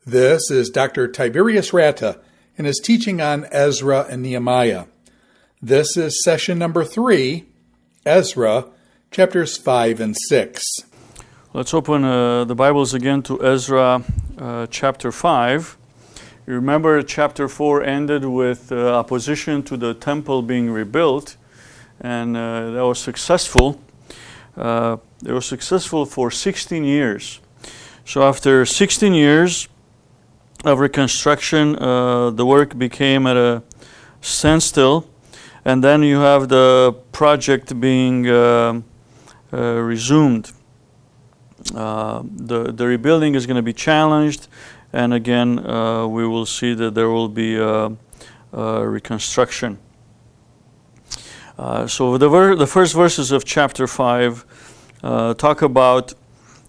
This is Dr. Tiberius Rata and his teaching on Ezra and Nehemiah. This is session number 3, Ezra, chapters 5 and 6. Let's open the Bibles again to Ezra chapter 5. You remember chapter 4 ended with opposition to the temple being rebuilt, and that was successful. It was successful for 16 years. So after 16 years of reconstruction, the work became at a standstill, and then you have the project being resumed. The rebuilding is going to be challenged, and again we will see that there will be reconstruction. So the first verses of chapter 5 talk about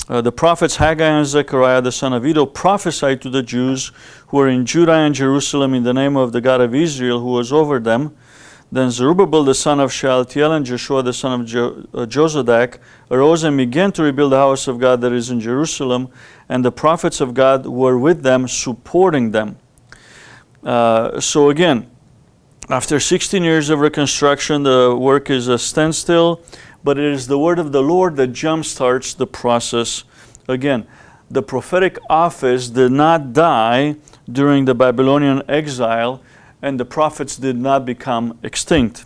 the prophets Haggai and Zechariah the son of Iddo prophesied to the Jews who were in Judah and Jerusalem in the name of the God of Israel who was over them. Then Zerubbabel the son of Shealtiel and Joshua the son of Jozadak arose and began to rebuild the house of God that is in Jerusalem, and the prophets of God were with them, supporting them. So again, after 16 years of reconstruction, the work is a standstill, but it is the word of the Lord that jumpstarts the process. Again, the prophetic office did not die during the Babylonian exile, and the prophets did not become extinct.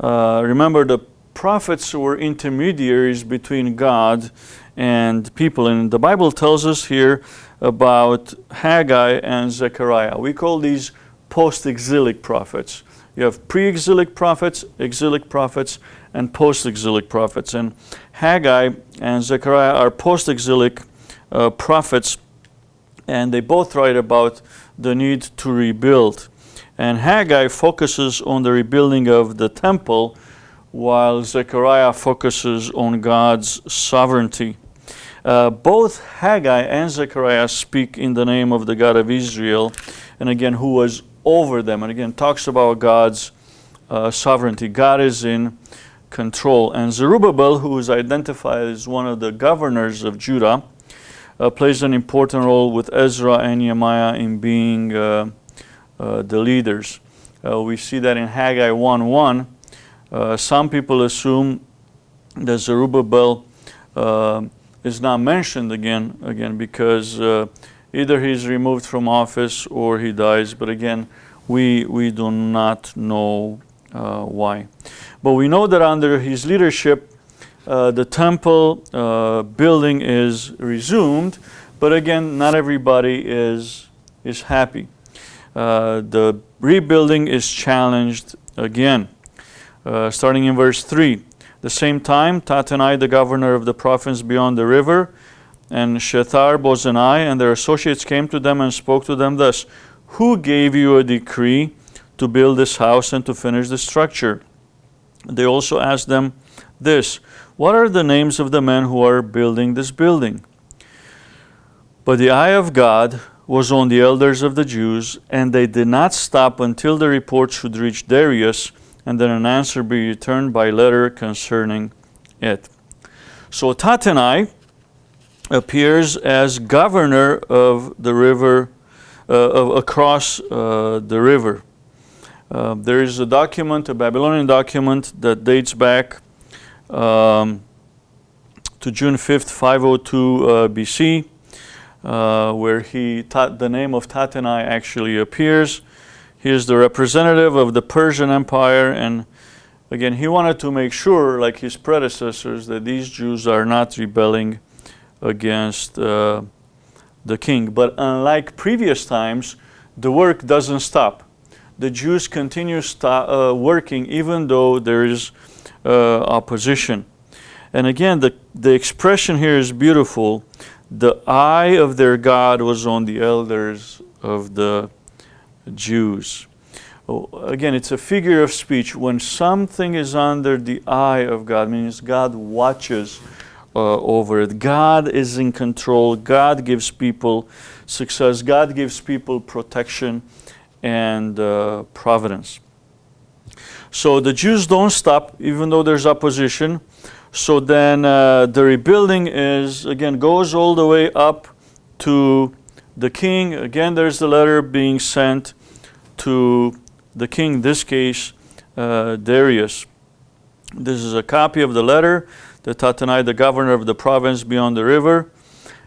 Remember, the prophets were intermediaries between God and people, and the Bible tells us here about Haggai and Zechariah. We call these post-exilic prophets. You have pre-exilic prophets, exilic prophets, and post-exilic prophets. And Haggai and Zechariah are post-exilic prophets, and they both write about the need to rebuild. And Haggai focuses on the rebuilding of the temple, while Zechariah focuses on God's sovereignty. Both Haggai and Zechariah speak in the name of the God of Israel, and again, who was over them, and again, talks about God's sovereignty. God is in control. And Zerubbabel, who is identified as one of the governors of Judah, plays an important role with Ezra and Nehemiah in being the leaders. We see that in Haggai 1:1. Some people assume that Zerubbabel is not mentioned again because either he's removed from office or he dies, but again, we do not know why. But we know that under his leadership, the temple building is resumed, but again, not everybody is happy. The rebuilding is challenged again. Starting in verse 3. The same time, Tattenai, the governor of the province beyond the river, and Shethar-Bozenai and their associates came to them and spoke to them thus: Who gave you a decree to build this house and to finish the structure? They also asked them this: What are the names of the men who are building this building? But the eye of God was on the elders of the Jews, and they did not stop until the report should reach Darius, and then an answer be returned by letter concerning it. So Tattenai appears as governor of the river, across the river. There is a document, a Babylonian document, that dates back to June 5th, 502 BC, where the name of Tattenai actually appears. He is the representative of the Persian Empire, and again, he wanted to make sure, like his predecessors, that these Jews are not rebelling against the king. But unlike previous times, the work doesn't stop. The Jews continue working even though there is opposition. And again, the expression here is beautiful. The eye of their God was on the elders of the Jews. Again, it's a figure of speech. When something is under the eye of God, means God watches over it. God is in control. God gives people success. God gives people protection and providence. So the Jews don't stop, even though there's opposition. So then the rebuilding goes all the way up to the king, again, there's the letter being sent to the king, in this case, Darius. This is a copy of the letter that Tattenai, the governor of the province beyond the river,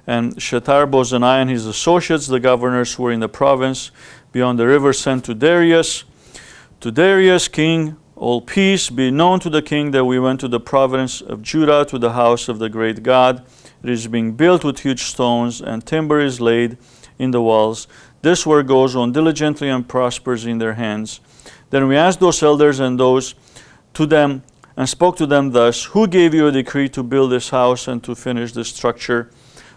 and Shethar-bozenai and his associates, the governors who were in the province beyond the river, sent to Darius. To Darius, king, all peace be known to the king that we went to the province of Judah, to the house of the great God. It is being built with huge stones, and timber is laid in the walls. This work goes on diligently and prospers in their hands. Then we asked those elders and those to them, and spoke to them thus, who gave you a decree to build this house and to finish this structure?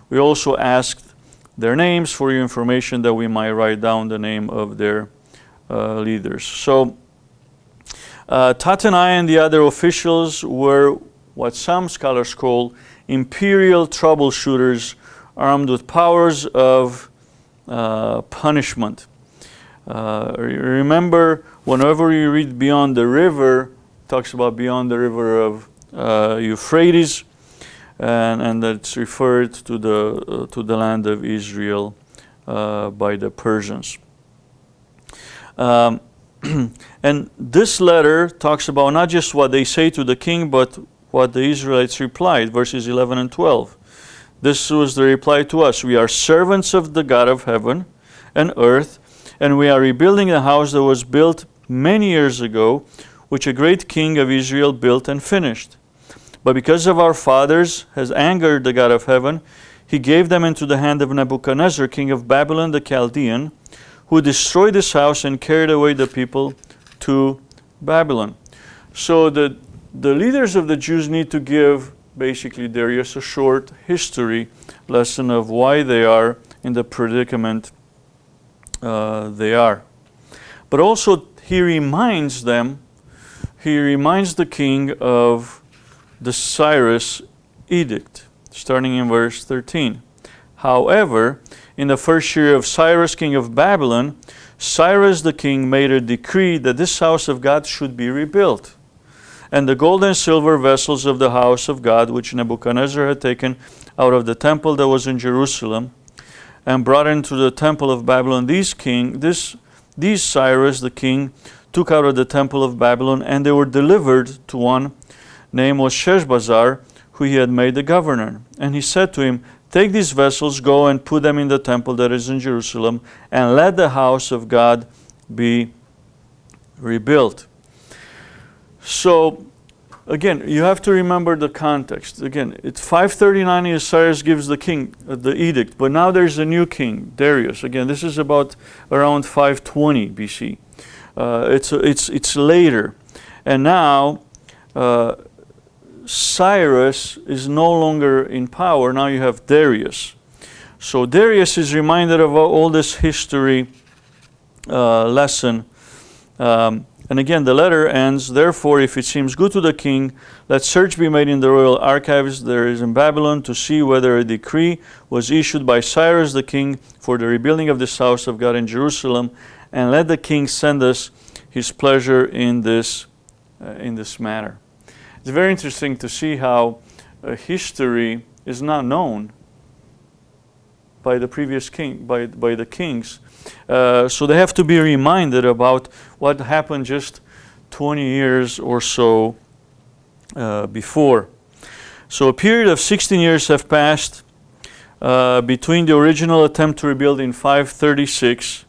We also asked their names for your information, that we might write down the name of their leaders. So Tattenai and the other officials were what some scholars call imperial troubleshooters, armed with powers of punishment. Remember, whenever you read beyond the river, it talks about beyond the river of Euphrates, and that's referred to the land of Israel by the Persians. And this letter talks about not just what they say to the king, but what the Israelites replied, verses 11 and 12. This was the reply to us. We are servants of the God of heaven and earth, and we are rebuilding a house that was built many years ago, which a great king of Israel built and finished. But because of our fathers has angered the God of heaven, he gave them into the hand of Nebuchadnezzar, king of Babylon the Chaldean, who destroyed this house and carried away the people to Babylon. So the leaders of the Jews need to give basically Darius a short history lesson of why they are in the predicament they are. But also he reminds the king of the Cyrus edict, starting in verse 13. However, in the first year of Cyrus, king of Babylon, Cyrus the king made a decree that this house of God should be rebuilt. And the gold and silver vessels of the house of God, which Nebuchadnezzar had taken out of the temple that was in Jerusalem, and brought into the temple of Babylon, these Cyrus the king took out of the temple of Babylon, and they were delivered to one named Sheshbazzar, who he had made the governor. And he said to him, take these vessels, go and put them in the temple that is in Jerusalem, and let the house of God be rebuilt. So, again, you have to remember the context. Again, it's 539, Cyrus gives the king the edict, but now there's a new king, Darius. Again, this is about around 520 BC. It's later. And now, Cyrus is no longer in power. Now you have Darius. So Darius is reminded of all this history lesson. And again, the letter ends, therefore, if it seems good to the king, let search be made in the royal archives there is in Babylon to see whether a decree was issued by Cyrus the king for the rebuilding of this house of God in Jerusalem, and let the king send us his pleasure in this matter. It's very interesting to see how history is not known by the previous king, by the kings. So they have to be reminded about what happened just 20 years or so before. So a period of 16 years have passed between the original attempt to rebuild in 536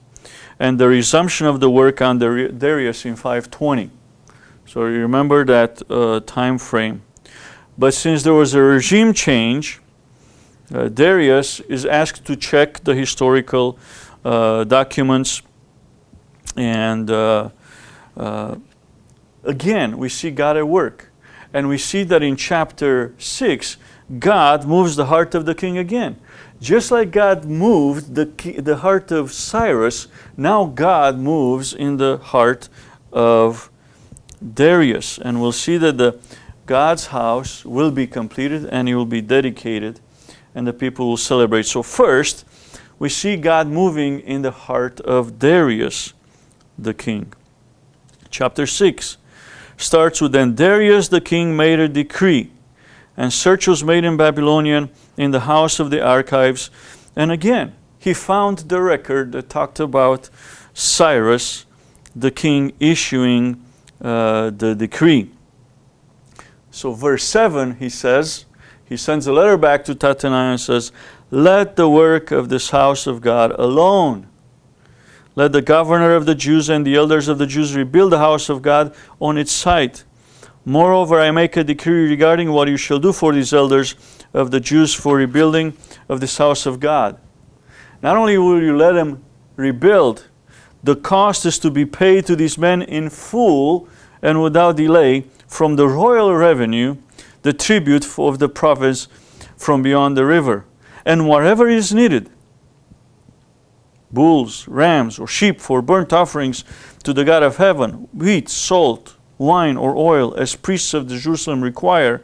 and the resumption of the work under Darius in 520. So you remember that time frame. But since there was a regime change, Darius is asked to check the historical documents, and again we see God at work, and we see that in chapter 6 God moves the heart of the king again. Just like God moved the heart of Cyrus, now God moves in the heart of Darius, and we'll see that God's house will be completed and it will be dedicated, and the people will celebrate. So first, we see God moving in the heart of Darius, the king. Chapter 6 starts with, then Darius the king made a decree, and search was made in Babylonian in the house of the archives. And again, he found the record that talked about Cyrus, the king, issuing the decree. So verse 7, he says, he sends a letter back to Tattenai and says, let the work of this house of God alone. Let the governor of the Jews and the elders of the Jews rebuild the house of God on its site. Moreover, I make a decree regarding what you shall do for these elders of the Jews for rebuilding of this house of God. Not only will you let them rebuild, the cost is to be paid to these men in full and without delay from the royal revenue, the tribute of the province from beyond the river, and whatever is needed, bulls, rams, or sheep for burnt offerings to the God of heaven, wheat, salt, wine, or oil, as priests of the Jerusalem require,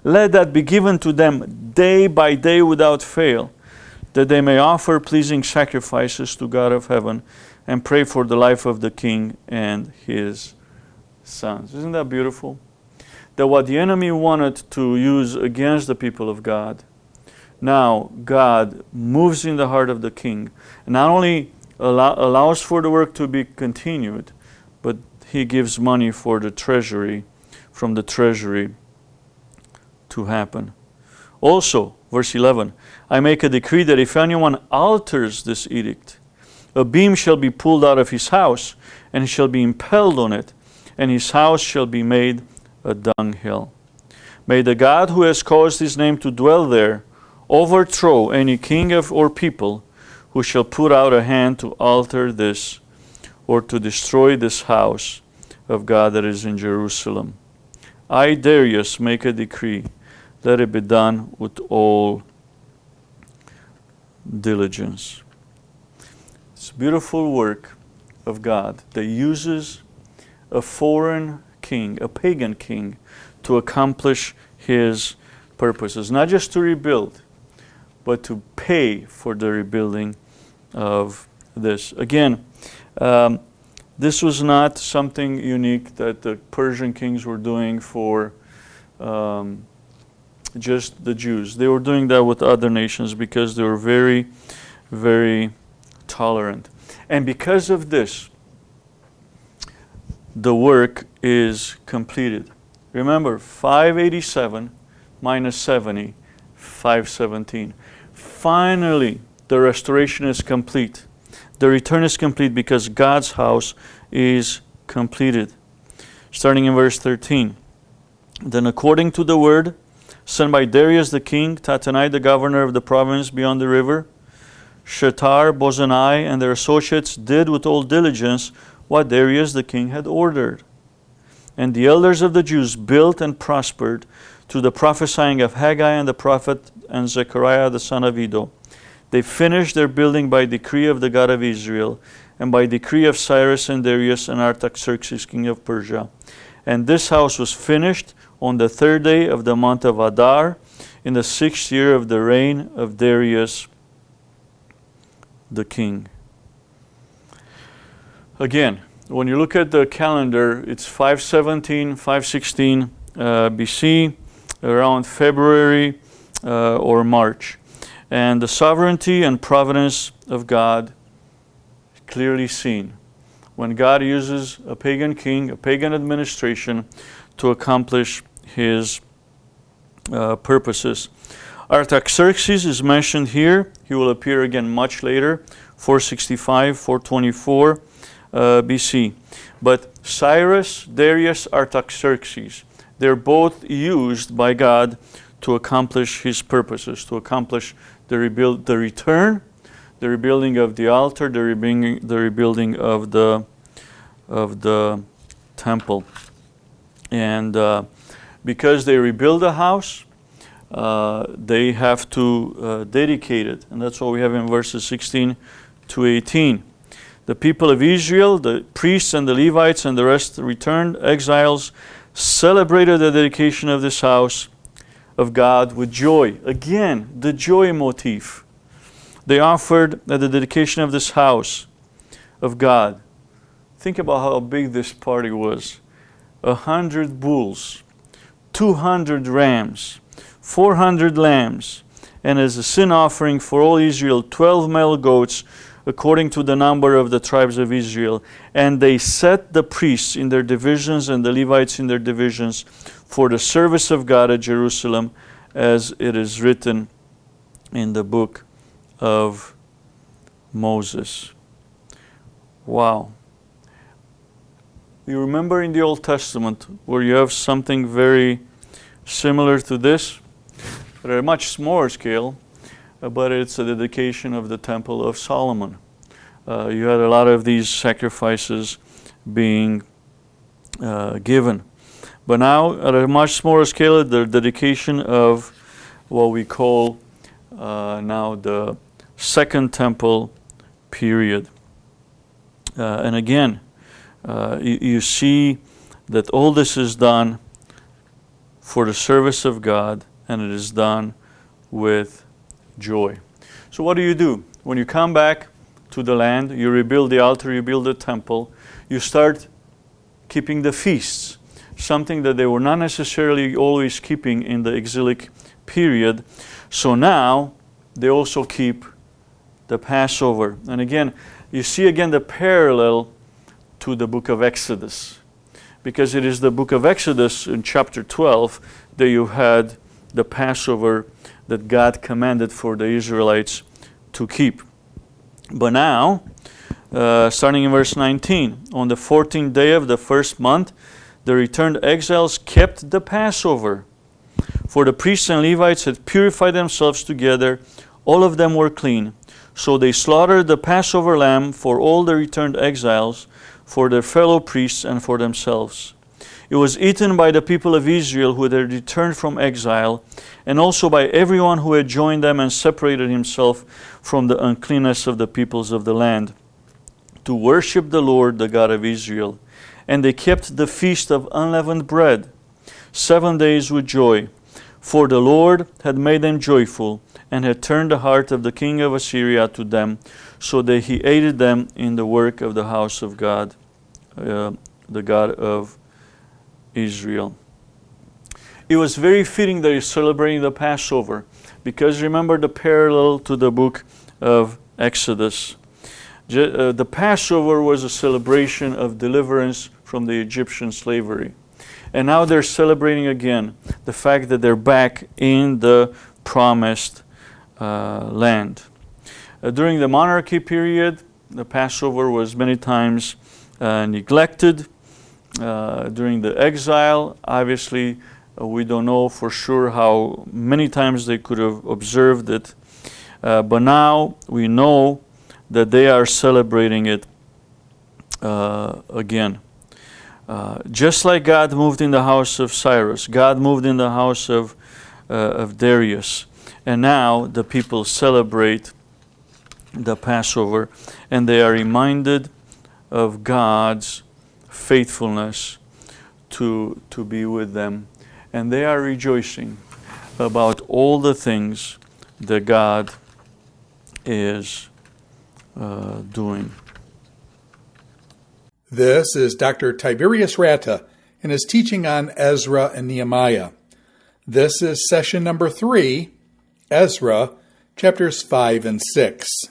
let that be given to them day by day without fail, that they may offer pleasing sacrifices to God of heaven and pray for the life of the king and his sons. Isn't that beautiful? That what the enemy wanted to use against the people of God, now God moves in the heart of the king, and not only allows for the work to be continued, but he gives money for the treasury, from the treasury to happen. Also, verse 11, I make a decree that if anyone alters this edict, a beam shall be pulled out of his house, and he shall be impaled on it, and his house shall be made a dunghill. May the God who has caused his name to dwell there overthrow any king or people who shall put out a hand to alter this or to destroy this house of God that is in Jerusalem. I, Darius, make a decree. Let it be done with all diligence. It's a beautiful work of God that uses a foreign king, a pagan king, to accomplish his purposes. Not just to rebuild, but to pay for the rebuilding of this. Again, this was not something unique that the Persian kings were doing for just the Jews. They were doing that with other nations because they were very, very tolerant. And because of this, the work is completed. Remember, 587 minus 70, 517. Finally, the restoration is complete. The return is complete because God's house is completed. Starting in verse 13. Then according to the word sent by Darius the king, Tattenai the governor of the province beyond the river, Shetar, Bozani, and their associates did with all diligence what Darius the king had ordered. And the elders of the Jews built and prospered through the prophesying of Haggai and the prophet and Zechariah the son of Iddo. They finished their building by decree of the God of Israel, and by decree of Cyrus and Darius and Artaxerxes king of Persia. And this house was finished on the 3rd day of the month of Adar, in the 6th year of the reign of Darius the king. Again, when you look at the calendar, it's 517, 516 BC, around February or March. And the sovereignty and providence of God clearly seen when God uses a pagan king, a pagan administration to accomplish his purposes. Artaxerxes is mentioned here. He will appear again much later, 465, 424 BC. But Cyrus, Darius, Artaxerxes, they're both used by God to accomplish his purposes, to accomplish the return, the rebuilding of the altar, the rebuilding of the temple. And because they rebuild the house, they have to dedicate it. And that's what we have in verses 16 to 18. The people of Israel, the priests and the Levites and the rest returned exiles, celebrated the dedication of this house of God with joy. Again, the joy motif. They offered at the dedication of this house of God. Think about how big this party was. 100 bulls, 200 rams, 400 lambs, and as a sin offering for all Israel 12 male goats, according to the number of the tribes of Israel. And they set the priests in their divisions and the Levites in their divisions for the service of God at Jerusalem, as it is written in the book of Moses. Wow. You remember in the Old Testament where you have something very similar to this, but at a much smaller scale, but it's a dedication of the Temple of Solomon. You had a lot of these sacrifices being given. But now, at a much smaller scale, the dedication of what we call now the Second Temple period. And again, you see that all this is done for the service of God, and it is done with joy. So what do? When you come back to the land, you rebuild the altar, you build the temple, you start keeping the feasts, something that they were not necessarily always keeping in the exilic period. So now they also keep the Passover. And again, you see again the parallel to the book of Exodus, because it is the book of Exodus in chapter 12 that you had the Passover that God commanded for the Israelites to keep. But now, starting in verse 19, on the 14th day of the first month, the returned exiles kept the Passover. For the priests and Levites had purified themselves together, all of them were clean. So they slaughtered the Passover lamb for all the returned exiles, for their fellow priests and for themselves. It was eaten by the people of Israel who had returned from exile, and also by everyone who had joined them and separated himself from the uncleanness of the peoples of the land, to worship the Lord, the God of Israel. And they kept the feast of unleavened bread 7 days with joy, for the Lord had made them joyful, and had turned the heart of the king of Assyria to them, so that he aided them in the work of the house of God, the God of Israel. It was very fitting that he's celebrating the Passover, because remember the parallel to the book of Exodus. The Passover was a celebration of deliverance from the Egyptian slavery. And now they're celebrating again the fact that they're back in the promised land. During the monarchy period, the Passover was many times neglected. During the exile, obviously, we don't know for sure how many times they could have observed it. But now we know that they are celebrating it again. Just like God moved in the house of Cyrus, God moved in the house of Darius. And now the people celebrate the Passover, and they are reminded of God's faithfulness to be with them. And they are rejoicing about all the things that God is doing. This is Dr. Tiberius Rata in his teaching on Ezra and Nehemiah. This is session number 3, Ezra, chapters 5 and 6.